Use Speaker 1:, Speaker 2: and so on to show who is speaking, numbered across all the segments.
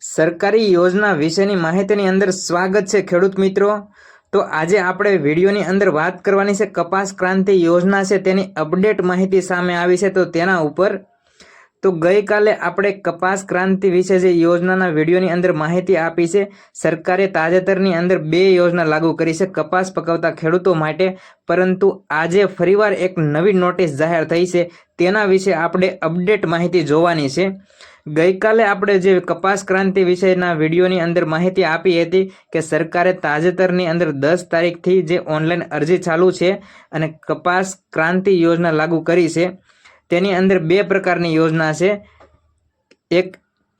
Speaker 1: સરકારી યોજના વિશેની માહિતીની અંદર સ્વાગત છે ખેડૂત મિત્રો। તો આજે આપણે વિડીયોની અંદર વાત કરવાની છે કપાસ ક્રાંતિ યોજના છે તેની અપડેટ માહિતી સામે આવી છે। તો તેના ઉપર તો ગઈકાલે આપણે કપાસ ક્રાંતિ વિશે જે યોજનાના વિડીયોની અંદર માહિતી આપી છે। સરકારે તાજેતરની અંદર 2 યોજના લાગુ કરી છે કપાસ પકવતા ખેડૂતો માટે, પરંતુ આજે ફરીવાર એક નવી નોટિસ જાહેર થઈ છે, તેના વિશે આપણે અપડેટ માહિતી જોવાની છે। ગઈકાલે આપણે જે કપાસ ક્રાંતિ વિશેના વિડીયોની અંદર માહિતી આપી હતી કે સરકારે તાજેતરની અંદર 10 તારીખથી જે ઓનલાઈન અરજી ચાલુ છે અને કપાસ ક્રાંતિ યોજના લાગુ કરી છે। તેની અંદર 2 પ્રકારની યોજના છે, એક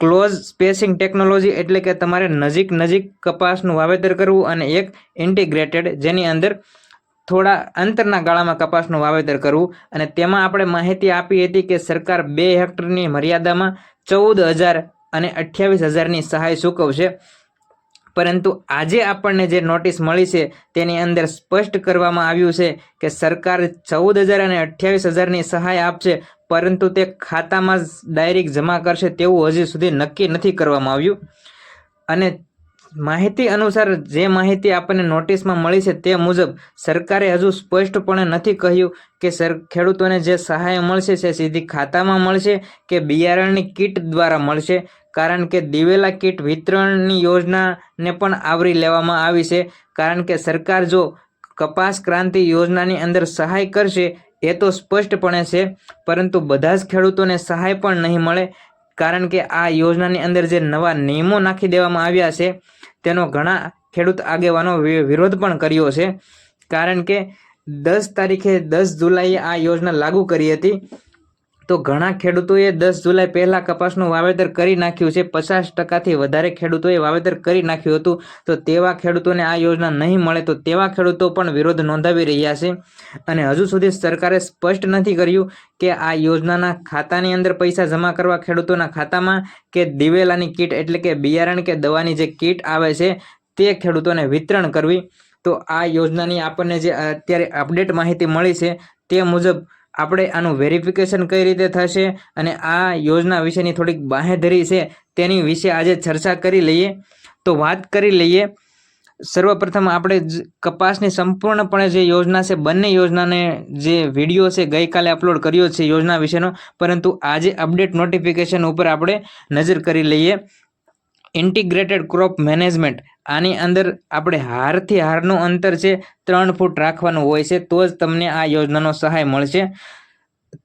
Speaker 1: ક્લોઝ સ્પેસિંગ ટેકનોલોજી એટલે કે તમારે નજીક કપાસનું વાવેતર કરવું, અને એક ઇન્ટિગ્રેટેડ જેની અંદર થોડા અંતરના ગાળામાં કપાસનું વાવેતર કરવું। અને તેમાં આપણે માહિતી આપી હતી કે સરકાર 2 હેક્ટરની મર્યાદામાં 14,000 અને 28,000ની સહાય ચૂકવશે, પરંતુ આજે આપણને જે નોટિસ મળી છે તેની અંદર સ્પષ્ટ કરવામાં આવ્યું છે કે સરકાર 14,000 અને 28,000ની સહાય આપશે, પરંતુ તે ખાતામાં ડાયરેક્ટ જમા કરશે તેવું હજી સુધી નક્કી નથી કરવામાં આવ્યું। અને માહિતી અનુસાર જે માહિતી આપણને નોટિસમાં મળી છે તે મુજબ સરકારે હજુ સ્પષ્ટપણે નથી કહ્યું કે ખેડૂતોને જે સહાય મળશે તે સીધી ખાતામાં મળશે કે બિયારણની કીટ દ્વારા મળશે, કારણ કે દિવેલા કીટ વિતરણની યોજનાને પણ આવરી લેવામાં આવી છે। કારણ કે સરકાર જો કપાસ ક્રાંતિ યોજનાની અંદર સહાય કરશે એ તો સ્પષ્ટપણે છે, પરંતુ બધા જ ખેડૂતોને સહાય પણ નહીં મળે, કારણ કે આ યોજનાની અંદર જે નવા નિયમો નાખી દેવામાં આવ્યા છે તેનો ઘણા ખેડૂત આગેવાનો વિરોધ પણ કર્યો છે। કારણ કે 10 તારીખે 10 જુલાઈએ આ યોજના લાગુ કરી હતી, તો ઘણા ખેડૂતોએ 10 જુલાઈ પહેલાં કપાસનું વાવેતર કરી નાખ્યું છે, 50%થી વધારે ખેડૂતોએ વાવેતર કરી નાખ્યું હતું। તો તેવા ખેડૂતોને આ યોજના નહીં મળે, તો તેવા ખેડૂતો પણ વિરોધ નોંધાવી રહ્યા છે। અને હજુ સુધી સરકારે સ્પષ્ટ નથી કર્યું કે આ યોજનાના ખાતાની અંદર પૈસા જમા કરવા ખેડૂતોના ખાતામાં, કે દિવેલાની કીટ એટલે કે બિયારણ કે દવાની જે કીટ આવે છે તે ખેડૂતોને વિતરણ કરવી। તો આ યોજનાની આપણને જે અત્યારે અપડેટ માહિતી મળી છે તે મુજબ આપણે આનું વેરિફિકેશન કઈ રીતે થશે અને આ યોજના વિશેની થોડીક બાંહેધરી છે તેની વિશે આજે ચર્ચા કરી લઈએ। તો વાત કરી લઈએ, સર્વપ્રથમ આપણે કપાસની સંપૂર્ણપણે જે યોજના છે, બંને યોજનાને જે વિડીયો છે ગઈકાલે અપલોડ કર્યો છે યોજના વિશેનો, પરંતુ આજે અપડેટ નોટિફિકેશન ઉપર આપણે નજર કરી લઈએ। ઇન્ટિગ્રેટેડ ક્રોપ મેનેજમેન્ટ, આની અંદર આપણે હારથી હારનું અંતર છે 3 ફૂટ રાખવાનું હોય છે, તો જ તમને આ યોજનાનો સહાય મળશે।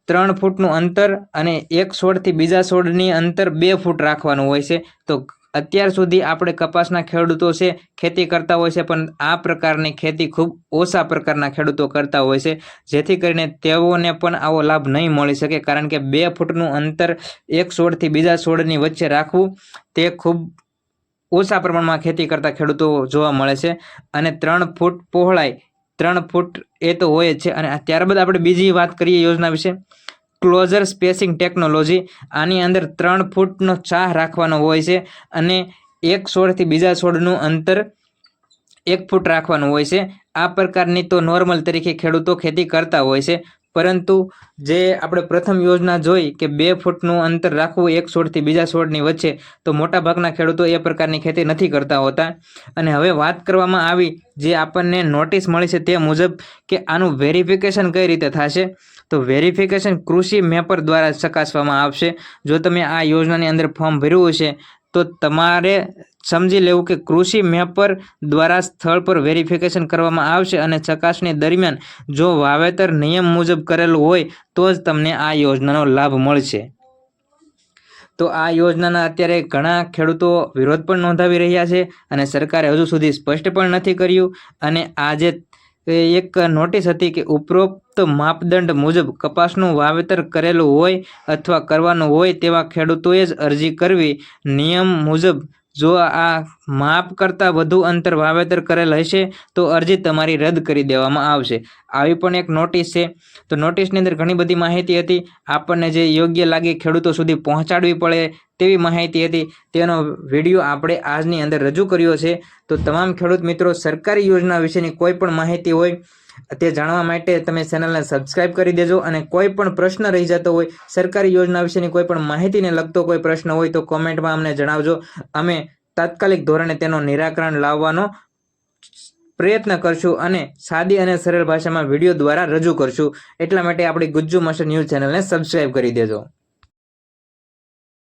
Speaker 1: 3 ફૂટનું અંતર અને એક છોડથી બીજા છોડની અંતર 2 ફૂટ રાખવાનું હોય છે। તો અત્યાર સુધી આપણે કપાસના ખેડૂતો છે ખેતી કરતા હોય છે, પણ આ પ્રકારની ખેતી ખૂબ ઓછા પ્રકારના ખેડૂતો કરતા હોય છે, જેથી કરીને તેઓને પણ આવો લાભ નહીં મળી શકે, કારણ કે 2 ફૂટનું અંતર એક છોડથી બીજા છોડની વચ્ચે રાખવું તે ખૂબ ઓછા પ્રમાણમાં ખેતી કરતા ખેડૂતો જોવા મળે છે। અને 3 ફૂટ પહોળાઈ, 3 ફૂટ એ તો હોય જ છે। અને ત્યારબાદ આપણે બીજી વાત કરીએ યોજના વિશે, ક્લોઝર સ્પેસિંગ ટેકનોલોજી, આની અંદર 3 ફૂટનો ચાહ રાખવાનો હોય છે અને એક છોડથી બીજા છોડનું અંતર 1 ફૂટ રાખવાનું હોય છે। આ પ્રકારની તો નોર્મલ તરીકે ખેડૂતો ખેતી કરતા હોય છે, પરંતુ જે આપણે પ્રથમ યોજના જોઈ કે 2 ફૂટનું અંતર રાખવું એક છોડથી બીજા છોડની વચ્ચે, તો મોટાભાગના ખેડૂતો એ પ્રકારની ખેતી નથી કરતા હોતા। અને હવે વાત કરવામાં આવી જે આપણને નોટિસ મળી છે તે મુજબ કે આનું વેરિફિકેશન કઈ રીતે થશે, તો વેરિફિકેશન કૃષિ મેપર દ્વારા ચકાસવામાં આવશે। જો તમે આ યોજનાની અંદર ફોર્મ ભર્યું છે તો તમારે સમજી લેવું કે કૃષિ મેપર દ્વારા સ્થળ પર વેરિફિકેશન કરવામાં આવશે, અને ચકાસણી દરમિયાન જો વાવેતર નિયમ મુજબ કરેલું હોય તો જ તમને આ યોજનાનો લાભ મળશે। તો આ યોજનાના અત્યારે ઘણા ખેડૂતો વિરોધ પણ નોંધાવી રહ્યા છે, અને સરકારે હજુ સુધી સ્પષ્ટ પણ નથી કર્યું। અને આજે એક નોટિસ હતી કે ઉપરોક્ત માપદંડ મુજબ કપાસનું વાવેતર કરેલું હોય અથવા કરવાનું હોય તેવા ખેડૂતોએ જ અરજી કરવી। નિયમ મુજબ જો આ માપ કરતાં વધુ અંતર વાવેતર કરેલ હશે તો અરજી તમારી રદ કરી દેવામાં આવશે। આવી પણ એક નોટિસ છે। તો નોટિસની અંદર ઘણી બધી માહિતી હતી, આપણને જે યોગ્ય લાગે ખેડૂતો સુધી પહોંચાડવી પડે તેવી માહિતી હતી, તેનો વિડીયો આપણે આજની અંદર રજૂ કર્યો છે। તો તમામ ખેડૂત મિત્રો સરકારી યોજના વિશેની કોઈ પણ માહિતી હોય તે જાણવા માટે તમે ચેનલને સબસ્ક્રાઇબ કરી દેજો અને કોઈ પણ પ્રશ્ન રહી જતો હોય, સરકારી યોજના વિશેની કોઈ પણ માહિતીને લગતો કોઈ પ્રશ્ન હોય તો કોમેન્ટમાં અમને જણાવજો. અમે તાત્કાલિક ધોરણે તેનો નિરાકરણ લાવવાનો પ્રયત્ન કરશું અને સાદી અને સરળ ભાષામાં વિડીયો દ્વારા રજૂ કરશું. એટલા માટે આપણી ગુજ્જુ માસ્ટર ન્યૂઝ ચેનલને સબસ્ક્રાઇબ કરી દેજો.